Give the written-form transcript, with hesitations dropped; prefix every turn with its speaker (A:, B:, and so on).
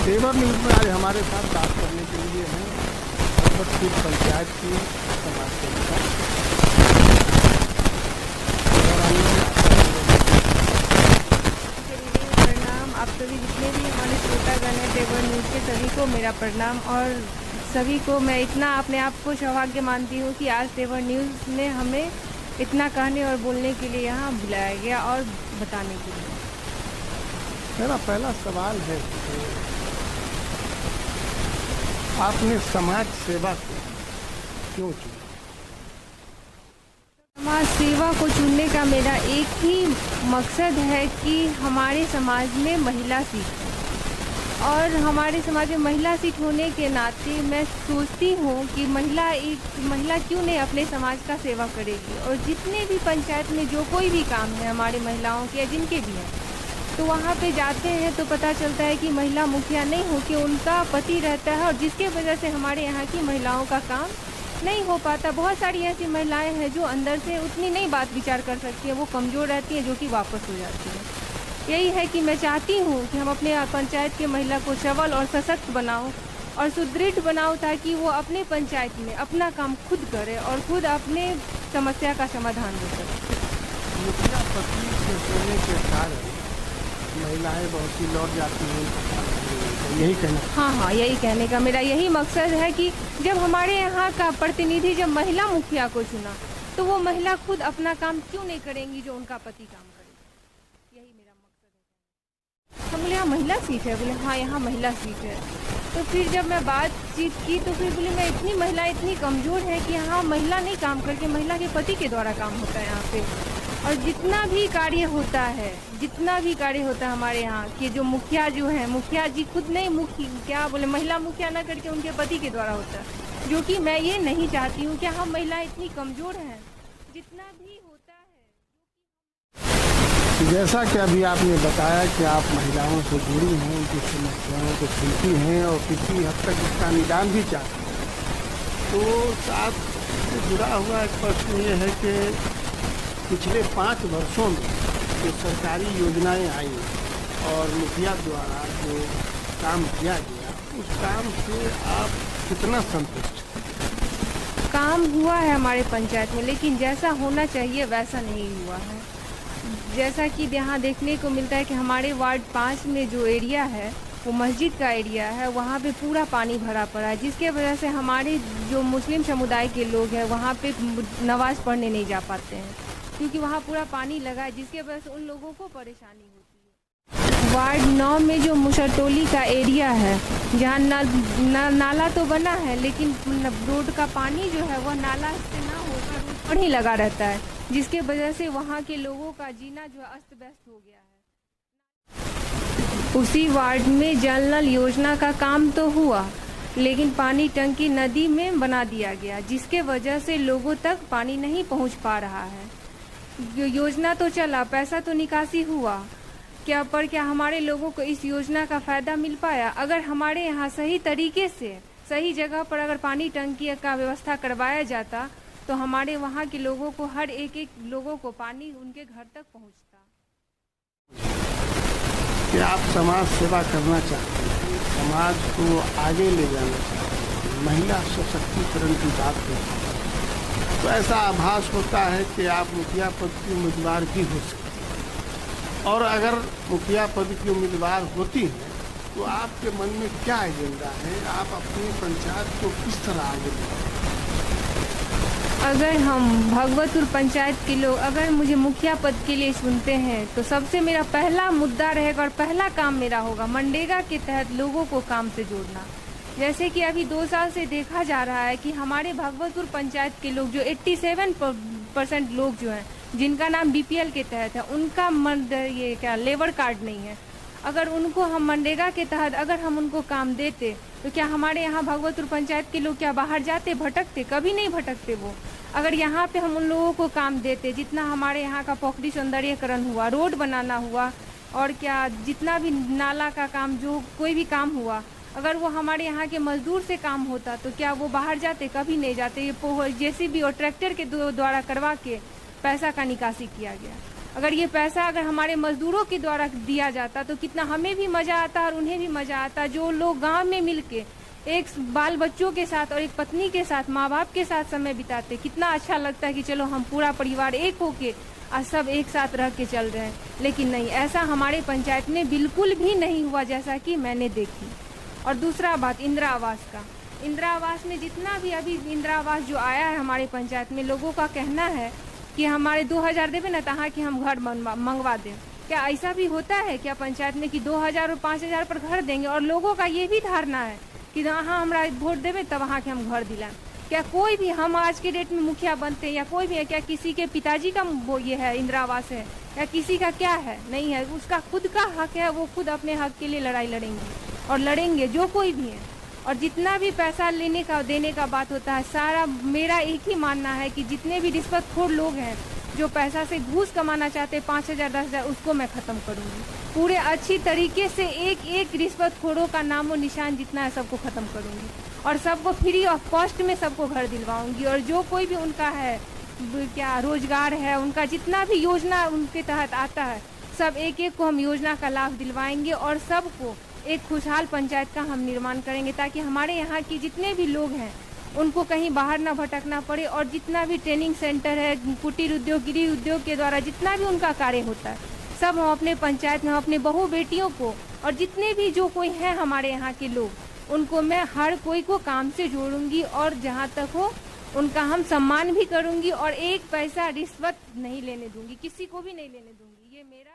A: तेवर न्यूज़ में आज हमारे साथ बात करने के लिए हैं भगवतपुर पंचायत की समाज सेविका
B: प्रणाम। आप सभी जितने भी हमारे श्रोतागण हैं तेवर न्यूज़ के सभी को मेरा प्रणाम। और सभी को मैं इतना अपने आप को सौभाग्य मानती हूँ कि आज तेवर न्यूज़ ने हमें इतना कहने और बोलने के लिए यहाँ बुलाया गया और बताने के लिए।
A: मेरा पहला सवाल है कि आपने समाज सेवा को क्यों चुना?
B: समाज सेवा को चुनने का मेरा एक ही मकसद है कि हमारे समाज में महिला सीट है और हमारे समाज में महिला सीट होने के नाते मैं सोचती हूँ कि महिला क्यों नहीं अपने समाज का सेवा करेगी। और जितने भी पंचायत में जो कोई भी काम है हमारी महिलाओं के या जिनके भी हैं, तो वहाँ पे जाते हैं तो पता चलता है कि महिला मुखिया नहीं हो कि उनका पति रहता है और जिसके वजह से हमारे यहाँ की महिलाओं का काम नहीं हो पाता। बहुत सारी ऐसी महिलाएं हैं जो अंदर से उतनी नहीं बात विचार कर सकती हैं, वो कमज़ोर रहती हैं, जो कि वापस हो जाती हैं। यही है कि मैं चाहती हूँ कि हम अपने पंचायत के महिला को सबल और सशक्त बनाओ और सुदृढ़ बनाओ ताकि वो अपने पंचायत में अपना काम खुद करे और खुद अपने समस्या का समाधान दे सके।
A: मुखिया पति के होने के कारण महिलाएं बहुत सी लौट जाती हैं, यही कहना?
B: हाँ, यही कहने का मेरा यही मकसद है कि जब हमारे यहाँ का प्रतिनिधि जब महिला मुखिया को चुना तो वो महिला खुद अपना काम क्यों नहीं करेंगी जो उनका पति काम करेगा। यही मेरा मकसद है। हम बोले यहाँ महिला सीट है, बोले हाँ यहाँ महिला सीट है। तो फिर जब मैं बातचीत की तो फिर बोले मैं इतनी महिला इतनी कमज़ोर है कि यहाँ महिला नहीं काम करके महिला के पति के द्वारा काम होता है यहाँ पे। और जितना भी कार्य होता है हमारे यहाँ के जो मुखिया जो है, मुखिया जी खुद नहीं महिला मुखिया ना करके उनके पति के द्वारा होता है, जो कि मैं ये नहीं चाहती हूँ कि हम महिला इतनी कमज़ोर हैं। जितना भी होता है,
A: जैसा कि अभी आपने बताया कि आप महिलाओं से जुड़ी हैं, उनकी समस्याओं को सुनती हैं और किसी हद तक उसका निदान भी चाहती हैं, तो साथ से जुड़ा हुआ एक प्रश्न ये है कि पिछले 5 वर्षों में जो सरकारी योजनाएं आई और मुखिया द्वारा जो काम किया गया, उस काम से आप कितना संतुष्ट हैं?
B: काम हुआ है हमारे पंचायत में, लेकिन जैसा होना चाहिए वैसा नहीं हुआ है। जैसा कि यहाँ देखने को मिलता है कि हमारे वार्ड 5 में जो एरिया है वो मस्जिद का एरिया है, वहाँ पे पूरा पानी भरा पड़ा है, जिसके वजह से हमारे जो मुस्लिम समुदाय के लोग हैं वहाँ पे नमाज़ पढ़ने नहीं जा पाते हैं क्योंकि वहाँ पूरा पानी लगा है, जिसके वजह से उन लोगों को परेशानी होती है। वार्ड 9 में जो मुसरटोली का एरिया है, जहाँ नाला तो बना है लेकिन रोड का पानी जो है वह नाला से ना होकर रोड पर ही लगा रहता है, जिसके वजह से वहाँ के लोगों का जीना जो अस्त व्यस्त हो गया है। उसी वार्ड में जल नल योजना का काम तो हुआ लेकिन पानी टंकी नदी में बना दिया गया, जिसके वजह से लोगों तक पानी नहीं पहुँच पा रहा है। योजना तो चला, पैसा तो निकासी हुआ, क्या हमारे लोगों को इस योजना का फ़ायदा मिल पाया? अगर हमारे यहाँ सही तरीके से सही जगह पर अगर पानी टंकी का व्यवस्था करवाया जाता तो हमारे वहाँ के लोगों को हर एक लोगों को पानी उनके घर तक पहुँचता।
A: कि आप समाज सेवा करना चाहते हैं, समाज को आगे ले जाना चाहते हैं, महिला सशक्तिकरण की बात करते हैं, तो ऐसा आभास होता है कि आप मुखिया पद की उम्मीदवार भी हो सकते हैं। और अगर मुखिया पद की उम्मीदवार होती हैं तो आपके मन में क्या एजेंडा है? आप अपनी पंचायत को किस तरह आगे बढ़ाएंगे?
B: अगर हम भगवतपुर पंचायत के लोग अगर मुझे मुखिया पद के लिए चुनते हैं तो सबसे मेरा पहला मुद्दा रहेगा और पहला काम मेरा होगा मनरेगा के तहत लोगों को काम से जोड़ना। जैसे कि अभी 2 साल से देखा जा रहा है कि हमारे भगवतपुर पंचायत के लोग जो 87% लोग जो हैं जिनका नाम BPL के तहत है, उनका लेबर कार्ड नहीं है। अगर उनको हम मनरेगा के तहत अगर हम उनको काम देते तो क्या हमारे यहाँ भगवतपुर पंचायत के लोग क्या बाहर जाते, भटकते? कभी नहीं भटकते वो। अगर यहाँ पे हम उन लोगों को काम देते, जितना हमारे यहाँ का पोखरी सौंदर्यकरण हुआ, रोड बनाना हुआ और क्या जितना भी नाला का काम जो कोई भी काम हुआ, अगर वो हमारे यहाँ के मजदूर से काम होता तो क्या वो बाहर जाते? कभी नहीं जाते। ये JCB और ट्रैक्टर के द्वारा करवा के पैसा का निकासी किया गया। अगर ये पैसा अगर हमारे मजदूरों के द्वारा दिया जाता तो कितना हमें भी मजा आता और उन्हें भी मजा आता। जो लोग गांव में मिलके एक बाल बच्चों के साथ और एक पत्नी के साथ, माँ बाप के साथ समय बिताते, कितना अच्छा लगता है कि चलो हम पूरा परिवार एक होके आज सब एक साथ रह के चल रहे हैं। लेकिन नहीं, ऐसा हमारे पंचायत में बिल्कुल भी नहीं हुआ जैसा कि मैंने देखी। और दूसरा बात इंदिरा आवास का, इंदिरा आवास में जितना भी अभी इंदिरा आवास जो आया है हमारे पंचायत में, लोगों का कहना है कि हमारे 2000 देवे ना तहाँ कि हम घर मंगवा दें। क्या ऐसा भी होता है क्या पंचायत में कि 2000 और 5000 पर घर देंगे? और लोगों का ये भी धारणा है कि हाँ हमरा वोट देवे तब वहाँ के हम घर दिलाएं। क्या कोई भी हम आज के डेट में मुखिया बनते हैं या कोई भी है, क्या किसी के पिताजी का वो ये है इंदिरा आवास है या किसी का क्या है? नहीं है, उसका खुद का हक है, वो खुद अपने हक के लिए लड़ाई लड़ेंगे और लड़ेंगे जो कोई भी है। और जितना भी पैसा लेने का देने का बात होता है, सारा मेरा एक ही मानना है कि जितने भी रिश्वतखोर लोग हैं जो पैसा से घूस कमाना चाहते हैं 5000 10,000, उसको मैं खत्म करूंगी पूरे अच्छी तरीके से। एक एक रिश्वतखोरों का नामो निशान जितना है सबको खत्म करूंगी और सबको फ्री ऑफ कॉस्ट में सबको घर दिलवाऊंगी। और जो कोई भी उनका है क्या रोजगार है, उनका जितना भी योजना उनके तहत आता है, सब एक एक को हम योजना का लाभ दिलवाएंगे और सबको एक खुशहाल पंचायत का हम निर्माण करेंगे, ताकि हमारे यहाँ की जितने भी लोग हैं उनको कहीं बाहर ना भटकना पड़े। और जितना भी ट्रेनिंग सेंटर है, कुटीर उद्योग, गृह उद्योग के द्वारा जितना भी उनका कार्य होता है, सब हम अपने पंचायत में अपने बहू बेटियों को और जितने भी जो कोई है हमारे यहाँ के लोग, उनको मैं हर कोई को काम से जोड़ूंगी और जहाँ तक हो उनका हम सम्मान भी करूंगी और एक पैसा रिश्वत नहीं लेने दूंगी, किसी को भी नहीं लेने दूंगी। ये मेरा